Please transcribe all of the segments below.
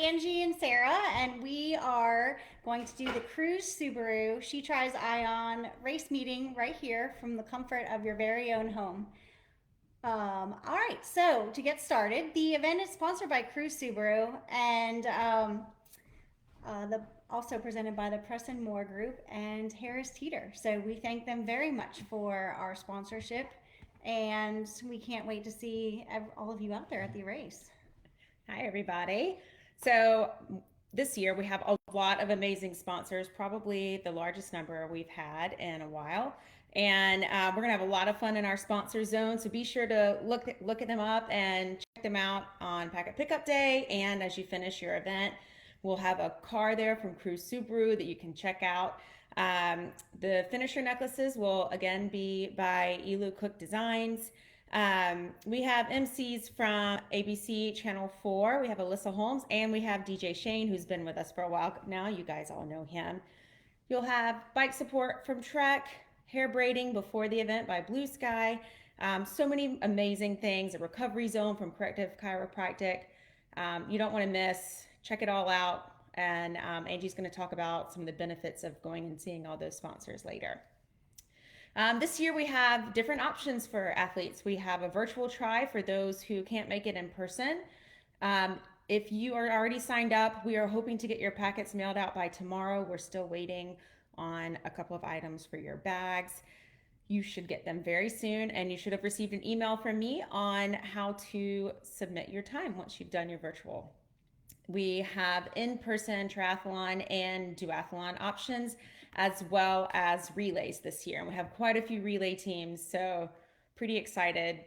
Angie and Sarah, and we are going to do the Cruise Subaru She Tries Ion race meeting right here from the comfort of your very own home. All right, so to get started, the event is sponsored by Cruise Subaru and the also presented by the Preston Moore Group and Harris Teeter. So we thank them very much for our sponsorship, and we can't wait to see all of you out there at the race. Hi, everybody. So this year we have a lot of amazing sponsors, probably the largest number we've had in a while. And we're gonna have a lot of fun in our sponsor zone. So be sure to look at them up and check them out on Packet Pickup Day. And as you finish your event, we'll have a car there from Cruise Subaru that you can check out. The finisher necklaces will again be by Elu Cook Designs. We have MCs from ABC Channel 4. We have Alyssa Holmes and we have DJ Shane, who's been with us for a while now. You guys all know him. You'll have bike support from Trek, hair braiding before the event by Blue Sky. So many amazing things. A recovery zone from Corrective Chiropractic. You don't want to miss. Check it all out. And Angie's going to talk about some of the benefits of going and seeing all those sponsors later. This year we have different options for athletes. We have a virtual try for those who can't make it in person. If you are already signed up, we are hoping to get your packets mailed out by tomorrow. We're still waiting on a couple of items for your bags. You should get them very soon, and you should have received an email from me on how to submit your time once you've done your virtual. We have in-person triathlon and duathlon options, as well as relays this year. And we have quite a few relay teams, so pretty excited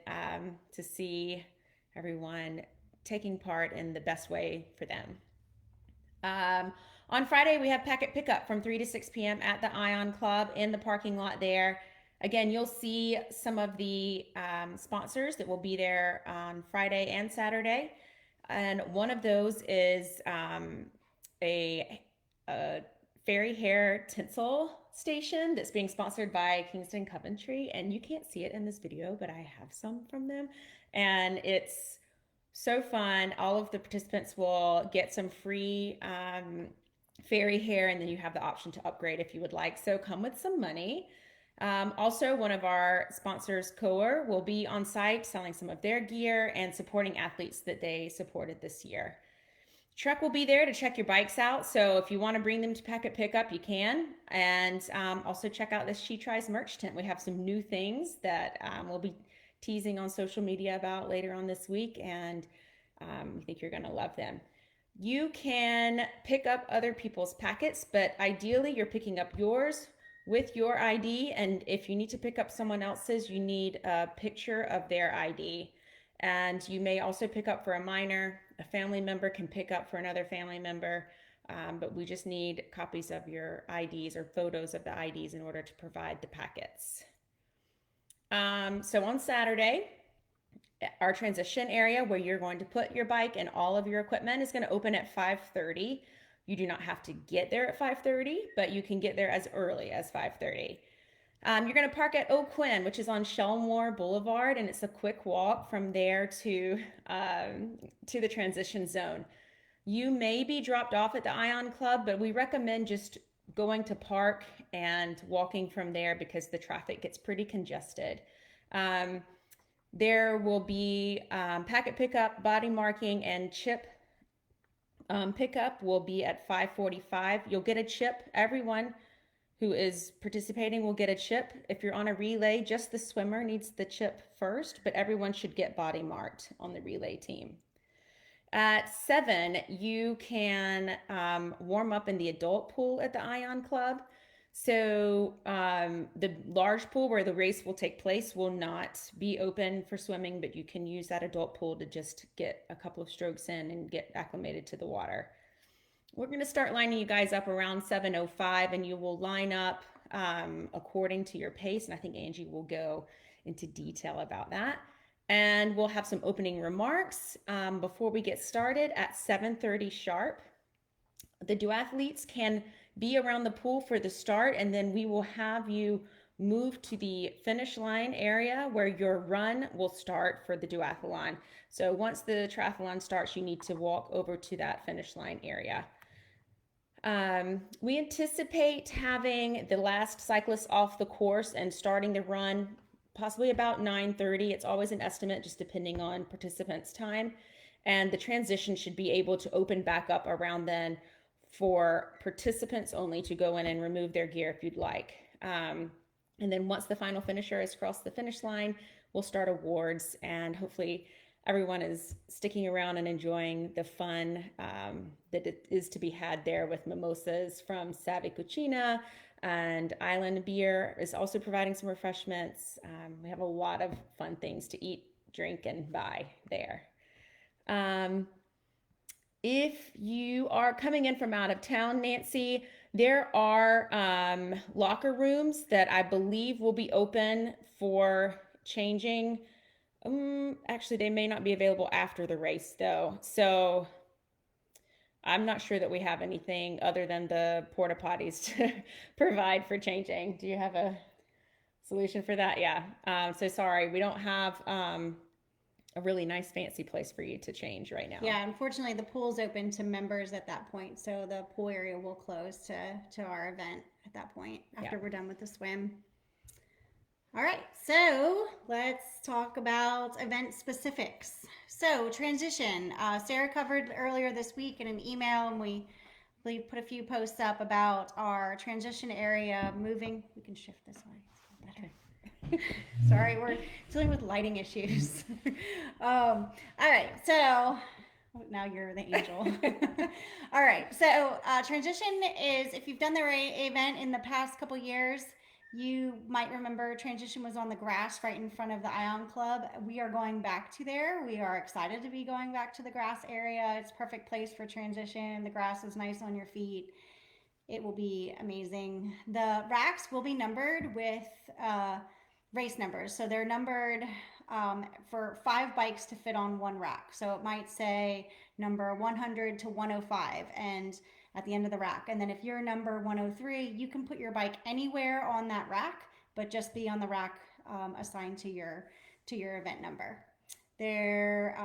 to see everyone taking part in the best way for them. On Friday, we have packet pickup from 3 to 6 p.m. at the Ion Club in the parking lot there. Again, you'll see some of the sponsors that will be there on Friday and Saturday. And one of those is a fairy hair tinsel station that's being sponsored by Kingston Coventry. And you can't see it in this video, but I have some from them. And it's so fun. All of the participants will get some free fairy hair, and then you have the option to upgrade if you would like. So come with some money. Also, one of our sponsors, Coer, will be on site selling some of their gear and supporting athletes that they supported this year. Truck will be there to check your bikes out, so if you want to bring them to Packet Pickup, you can. And also check out this She Tries merch tent. We have some new things that we'll be teasing on social media about later on this week, and we think you're going to love them. You can pick up other people's packets, but ideally you're picking up yours with your ID, and if you need to pick up someone else's, you need a picture of their ID. And you may also pick up for a minor. A family member can pick up for another family member, but we just need copies of your IDs or photos of the IDs in order to provide the packets. So on Saturday, our transition area where you're going to put your bike and all of your equipment is going to open at 5:30. You do not have to get there at 5:30, but you can get there as early as 5:30. You're going to park at Oak Quinn, which is on Shellmore Boulevard, and it's a quick walk from there to the transition zone. You may be dropped off at the Ion Club, but we recommend just going to park and walking from there because the traffic gets pretty congested. There will be packet pickup, body marking, and chip pickup will be at 5:45. You'll get a chip. Everyone who is participating will get a chip. If you're on a relay, just the swimmer needs the chip first, but everyone should get body marked on the relay team. At 7, you can warm up in the adult pool at the Ion Club. So the large pool where the race will take place will not be open for swimming, but you can use that adult pool to just get a couple of strokes in and get acclimated to the water. We're going to start lining you guys up around 7:05, and you will line up according to your pace. And I think Angie will go into detail about that. And we'll have some opening remarks before we get started at 7:30 sharp. The duathletes can be around the pool for the start, and then we will have you move to the finish line area where your run will start for the duathlon. So once the triathlon starts, you need to walk over to that finish line area. We anticipate having the last cyclist off the course and starting the run possibly about 9:30. It's always an estimate, just depending on participants' time. And the transition should be able to open back up around then for participants only to go in and remove their gear if you'd like. And then once the final finisher has crossed the finish line, we'll start awards, and hopefully everyone is sticking around and enjoying the fun that it is to be had there with mimosas from Savvy Cucina, and Island Beer is also providing some refreshments. We have a lot of fun things to eat, drink, and buy there. If you are coming in from out of town, Nancy, there are locker rooms that I believe will be open for changing. Actually, they may not be available after the race, though. So I'm not sure that we have anything other than the porta potties to provide for changing. Do you have a solution for that? Yeah. So sorry, we don't have a really nice fancy place for you to change right now. Yeah, unfortunately, the pool's open to members at that point, so the pool area will close to our event at that point after we're done with the swim. All right, so let's talk about event specifics. So transition, Sarah covered earlier this week in an email, and we put a few posts up about our transition area moving. We can shift this way. It's better. Sorry, we're dealing with lighting issues. All right, so now you're the angel. All right, so transition is, if you've done the event in the past couple years, you might remember transition was on the grass right in front of the Ion Club. We are going back to there. We are excited to be going back to the grass area. It's a perfect place for transition. The grass is nice on your feet. It will be amazing. The racks will be numbered with race numbers. So they're numbered for 5 bikes to fit on one rack. So it might say number 100 to 105 and at the end of the rack. And then if you're number 103, you can put your bike anywhere on that rack, but just be on the rack assigned to your event number. There,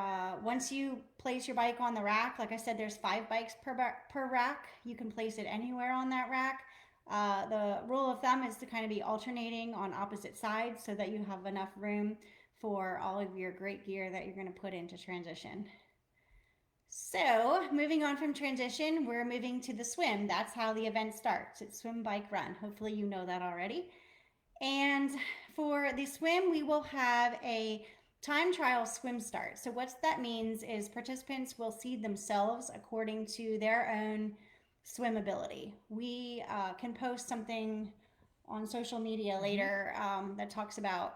once you place your bike on the rack, like I said, there's 5 bikes per rack. You can place it anywhere on that rack. The rule of thumb is to kind of be alternating on opposite sides so that you have enough room for all of your great gear that you're going to put into transition. So moving on from transition, we're moving to the swim. That's how the event starts. It's swim, bike, run. Hopefully you know that already. And for the swim, we will have a time trial swim start. So what that means is participants will seed themselves according to their own swim ability. We can post something on social media later that talks about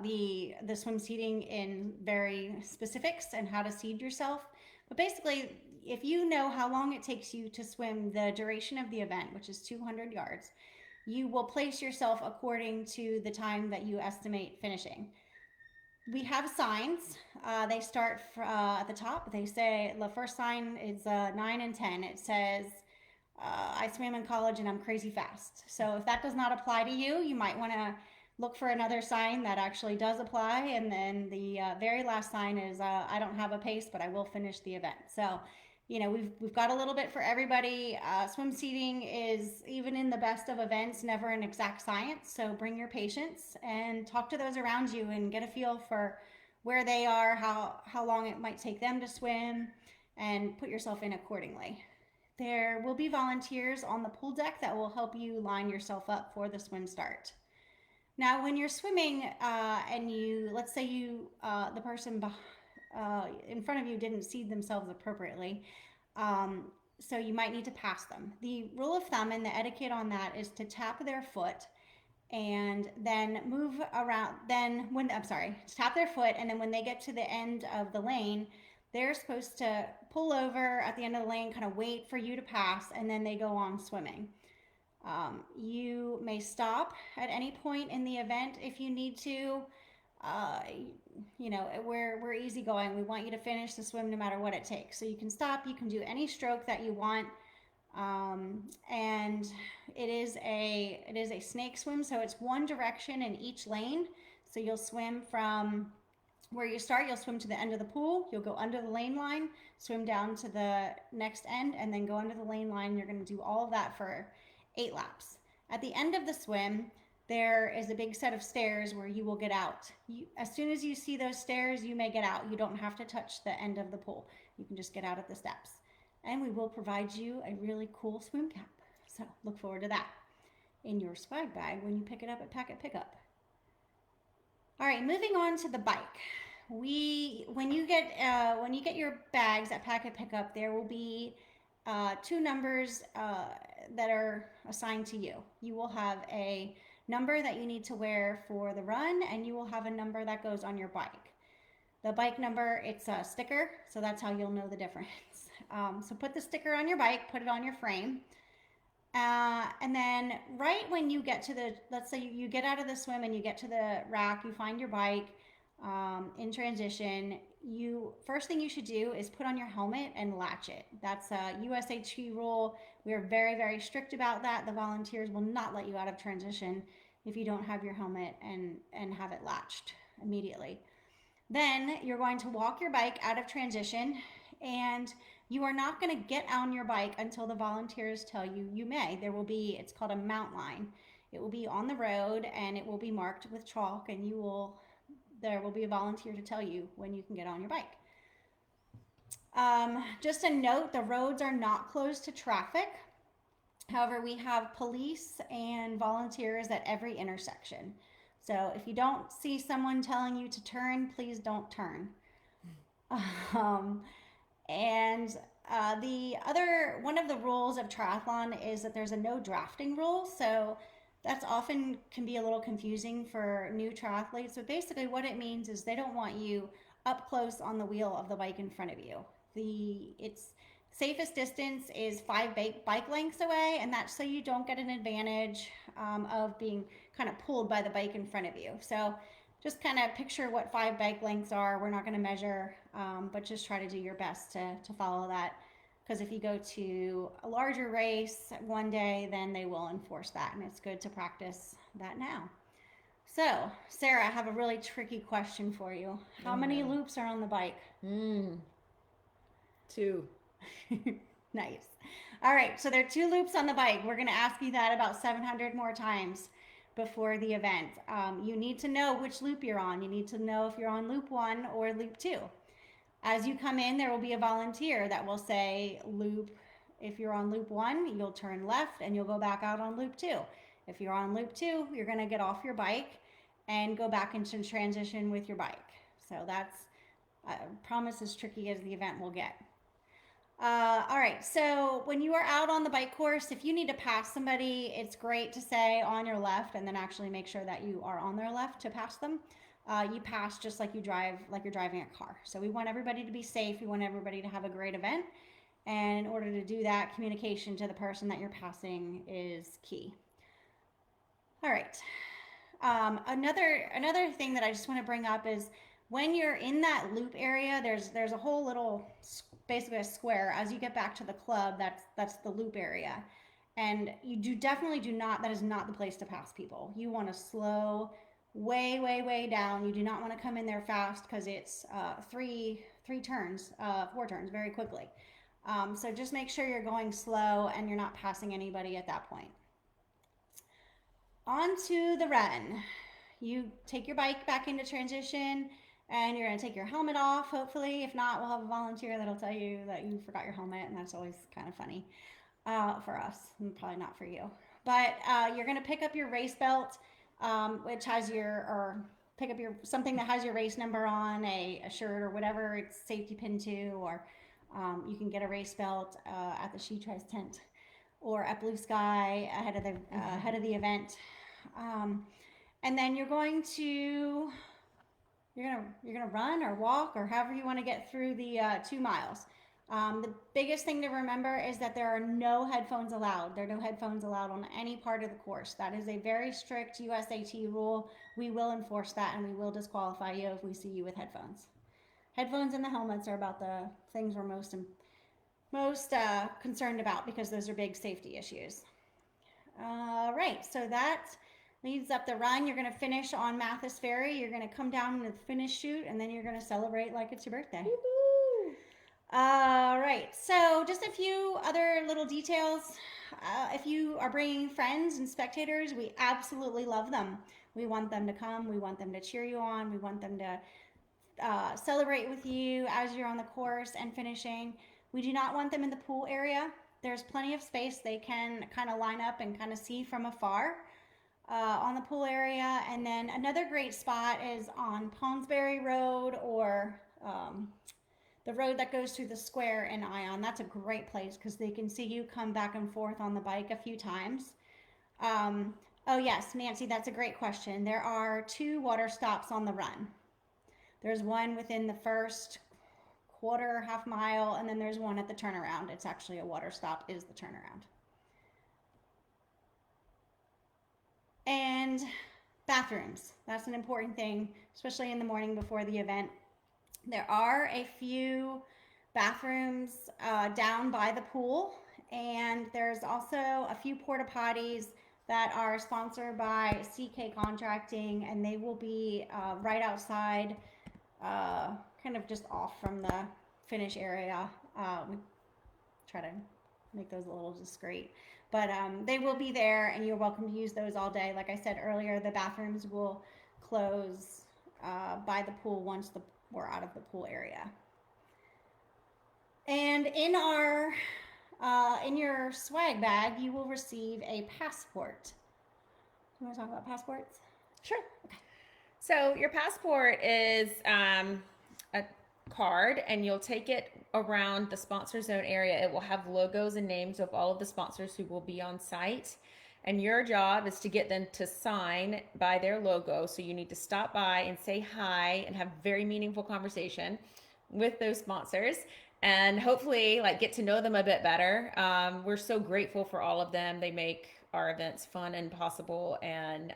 the swim seeding in very specifics and how to seed yourself. But basically, if you know how long it takes you to swim the duration of the event, which is 200 yards, you will place yourself according to the time that you estimate finishing. We have signs. They start at the top. They say the first sign is 9 and 10. It says, I swam in college and I'm crazy fast. So if that does not apply to you, you might want to look for another sign that actually does apply. And then the very last sign is, I don't have a pace, but I will finish the event. So, you know, we've got a little bit for everybody. Swim seating is, even in the best of events, never an exact science. So bring your patience and talk to those around you and get a feel for where they are, how long it might take them to swim, and put yourself in accordingly. There will be volunteers on the pool deck that will help you line yourself up for the swim start. Now, when you're swimming and let's say the person in front of you didn't seed themselves appropriately, so you might need to pass them. The rule of thumb and the etiquette on that is to tap their foot and then move around. Tap their foot, and then when they get to the end of the lane, they're supposed to pull over at the end of the lane, kind of wait for you to pass, and then they go on swimming. You may stop at any point in the event if you need to. You know, we're easygoing. We want you to finish the swim no matter what it takes. So you can stop, you can do any stroke that you want. And it is a snake swim, so it's one direction in each lane. So you'll swim from where you start, you'll swim to the end of the pool, you'll go under the lane line, swim down to the next end, and then go under the lane line. You're going to do all of that for 8 laps. At the end of the swim, there is a big set of stairs where you will get out. As soon as you see those stairs, you may get out. You don't have to touch the end of the pool. You can just get out at the steps. And we will provide you a really cool swim cap. So look forward to that in your swag bag when you pick it up at Packet Pickup. All right, moving on to the bike. When you get your bags at Packet Pickup, there will be 2 numbers that are assigned to you. You will have a number that you need to wear for the run, and you will have a number that goes on your bike. The bike number, it's a sticker, so that's how you'll know the difference. So put the sticker on your bike, put it on your frame. And then right when you get to let's say you get out of the swim and you get to the rack, you find your bike in transition, first thing you should do is put on your helmet and latch it. That's a USHE rule. We are very, very strict about that. The volunteers will not let you out of transition if you don't have your helmet and have it latched immediately. Then you're going to walk your bike out of transition, and you are not going to get on your bike until the volunteers tell you you may. It's called a mount line. It will be on the road and it will be marked with chalk, and there will be a volunteer to tell you when you can get on your bike. Just a note, the roads are not closed to traffic. However, we have police and volunteers at every intersection. So if you don't see someone telling you to turn, please don't turn. And one of the rules of triathlon is that there's a no drafting rule. So that's often can be a little confusing for new triathletes. But basically what it means is they don't want you up close on the wheel of the bike in front of you. Its safest distance is 5 bike lengths away, and that's so you don't get an advantage of being kind of pulled by the bike in front of you. So just kind of picture what 5 bike lengths are. We're not going to measure, but just try to do your best to follow that. Because if you go to a larger race one day, then they will enforce that, and it's good to practice that now. So, Sarah, I have a really tricky question for you. How many loops are on the bike? 2. Nice. All right, so there are 2 loops on the bike. We're going to ask you that about 700 more times before the event. You need to know which loop you're on. You need to know if you're on loop 1 or loop 2. As you come in, there will be a volunteer that will say if you're on loop 1, you'll turn left and you'll go back out on loop 2. If you're on loop 2, you're going to get off your bike and go back into transition with your bike. So that's, I promise, as tricky as the event will get. All right, so when you are out on the bike course, if you need to pass somebody, it's great to say on your left and then actually make sure that you are on their left to pass them. You pass just like you're driving a car. So we want everybody to be safe. We want everybody to have a great event. And in order to do that, communication to the person that you're passing is key. All right. Another thing that I just want to bring up is when you're in that loop area, there's a whole little, basically a square. As you get back to the club, that's the loop area. And you definitely do not, that is not the place to pass people. You want to slow way, way, way down. You do not want to come in there fast because it's 4 turns very quickly. So just make sure you're going slow and you're not passing anybody at that point. On to the run. You take your bike back into transition and you're going to take your helmet off, hopefully. If not, we'll have a volunteer that'll tell you that you forgot your helmet, and that's always kind of funny for us, and probably not for you. But you're going to pick up your race belt, which has pick up something that has your race number on, a shirt or whatever it's safety pin to, or you can get a race belt at the She Tries tent or at Blue Sky ahead of the event. And then you're gonna run or walk or however you want to get through the 2 miles. The biggest thing to remember is that there are no headphones allowed. There are no headphones allowed on any part of the course. That is a very strict USAT rule. We will enforce that, and we will disqualify you if we see you with headphones. Headphones and the helmets are about the things we're most concerned about because those are big safety issues. All right, so that leads up the run. You're going to finish on Mathis Ferry. You're going to come down to the finish chute, and then you're going to celebrate like it's your birthday. Woo-hoo! All right, so just a few other little details. If you are bringing friends and spectators, we absolutely love them. We want them to come. We want them to cheer you on. We want them to celebrate with you as you're on the course and finishing. We do not want them in the pool area. There's plenty of space. They can kind of line up and kind of see from afar on the pool area. And then another great spot is on Ponsbury Road or the road that goes through the square in Ion. That's a great place because they can see you come back and forth on the bike a few times. Oh, yes, Nancy, that's a great question. There are 2 water stops on the run. There's one within the first quarter, half mile, and then there's one at the turnaround. It's actually a water stop, is the turnaround. And bathrooms. That's an important thing, especially in the morning before the event. There are a few bathrooms down by the pool, and there's also a few porta potties that are sponsored by CK Contracting, and they will be right outside, kind of just off from the finish area. We try to make those a little discreet, but they will be there, and you're welcome to use those all day. Like I said earlier, the bathrooms will close by the pool once we're out of the pool area. And in your swag bag, you will receive a passport. You want to talk about passports? Sure. Okay. So your passport is a card, and you'll take it around the sponsor zone area. It will have logos and names of all of the sponsors who will be on site. And your job is to get them to sign by their logo. So you need to stop by and say hi and have very meaningful conversation with those sponsors and hopefully like get to know them a bit better. We're so grateful for all of them. They make our events fun and possible. And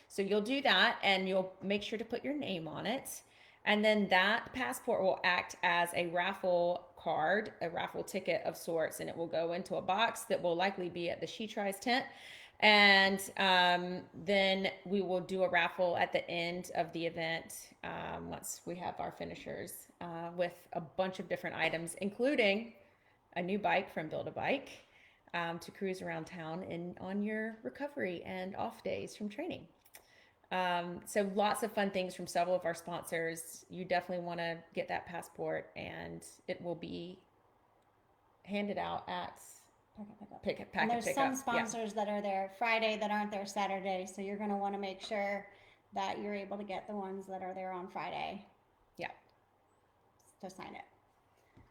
so you'll do that, and you'll make sure to put your name on it. And then that passport will act as a raffle card, a raffle ticket of sorts, and it will go into a box that will likely be at the She Tries tent. And then we will do a raffle at the end of the event once we have our finishers with a bunch of different items, including a new bike from Build a Bike to cruise around town on your recovery and off days from training. So lots of fun things from several of our sponsors. You definitely want to get that passport, and it will be handed out at And there's some sponsors that are there Friday that aren't there Saturday, so you're going to want to make sure that you're able to get the ones that are there on Friday. Yeah. To sign it. Is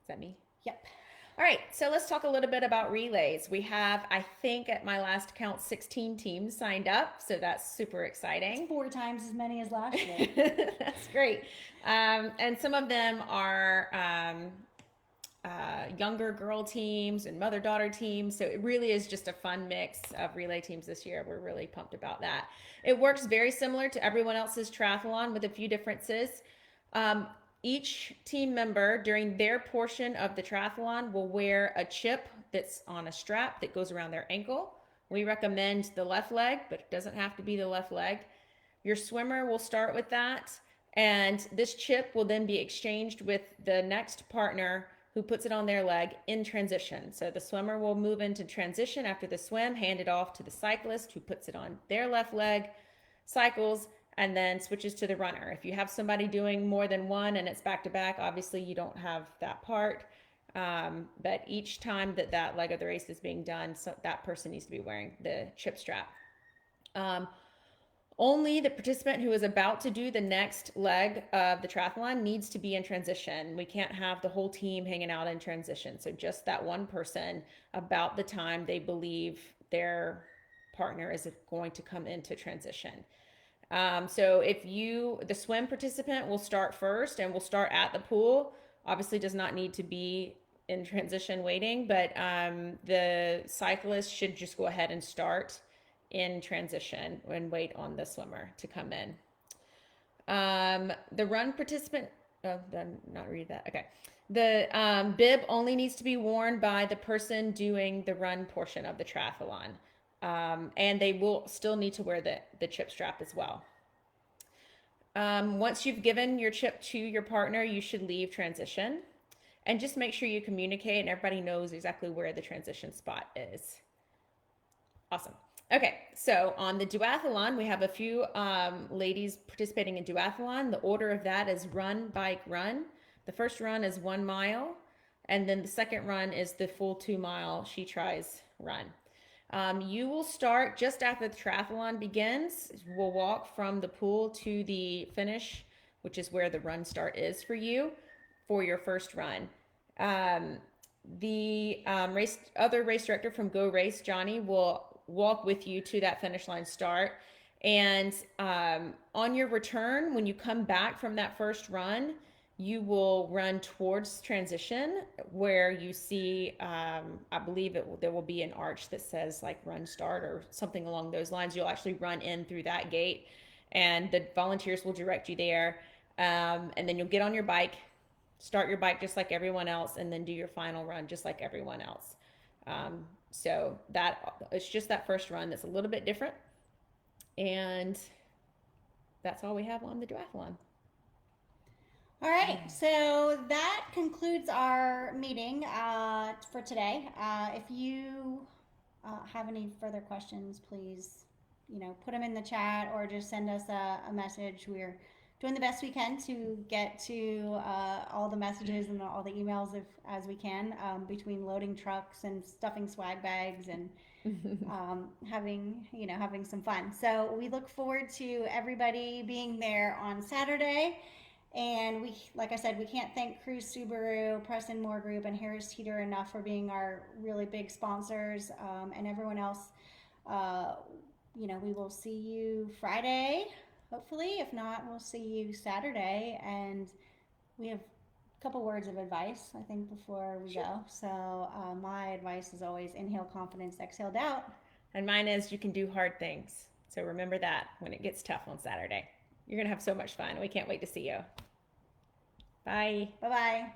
that me? Yep. All right, so let's talk a little bit about relays. We have, I think at my last count, 16 teams signed up, so that's super exciting. It's 4 times as many as last year. That's great. And some of them are younger girl teams and mother-daughter teams, so it really is just a fun mix of relay teams this year. We're really pumped about that. It works very similar to everyone else's triathlon with a few differences. Each team member during their portion of the triathlon will wear a chip that's on a strap that goes around their ankle. We recommend the left leg, but it doesn't have to be the left leg. Your swimmer will start with that, and this chip will then be exchanged with the next partner who puts it on their leg in transition. So the swimmer will move into transition after the swim, hand it off to the cyclist who puts it on their left leg, cycles, and then switches to the runner. If you have somebody doing more than one and it's back to back, obviously you don't have that part. But each time that leg of the race is being done, so that person needs to be wearing the chip strap. Only the participant who is about to do the next leg of the triathlon needs to be in transition. We can't have the whole team hanging out in transition. So just that one person about the time they believe their partner is going to come into transition. So if the swim participant will start first and will start at the pool, obviously does not need to be in transition waiting, but the cyclist should just go ahead and start in transition and wait on the swimmer to come in. The run participant Oh, did not read that. Okay. The bib only needs to be worn by the person doing the run portion of the triathlon. And they will still need to wear the chip strap as well. Once you've given your chip to your partner, you should leave transition. And just make sure you communicate and everybody knows exactly where the transition spot is. Awesome. Okay, so on the duathlon, we have a few ladies participating in duathlon. The order of that is run, bike, run. The first run is 1 mile, and then the second run is the full 2 mile She Tries run. You will start just after the triathlon begins. We'll walk from the pool to the finish, which is where the run start is for you for your first run. The other race director from Go Race, Johnny, will walk with you to that finish line start. And on your return, when you come back from that first run, you will run towards transition where you see, I believe there will be an arch that says like run start or something along those lines. You'll actually run in through that gate and the volunteers will direct you there. And then you'll get on your bike, start your bike just like everyone else, and then do your final run just like everyone else. So that it's just that first run that's a little bit different. And that's all we have on the duathlon. All right, so that concludes our meeting for today. If you have any further questions, please, put them in the chat or just send us a message. We're doing the best we can to get to all the messages and all the emails as we can, between loading trucks and stuffing swag bags and having some fun. So we look forward to everybody being there on Saturday. And like I said, we can't thank Cruise Subaru, Preston Moore Group, and Harris Teeter enough for being our really big sponsors, and everyone else. We will see you Friday, hopefully. If not, we'll see you Saturday. And we have a couple words of advice, I think, before we go. So my advice is always inhale confidence, exhale doubt. And mine is you can do hard things. So remember that when it gets tough on Saturday. You're going to have so much fun. We can't wait to see you. Bye. Bye-bye.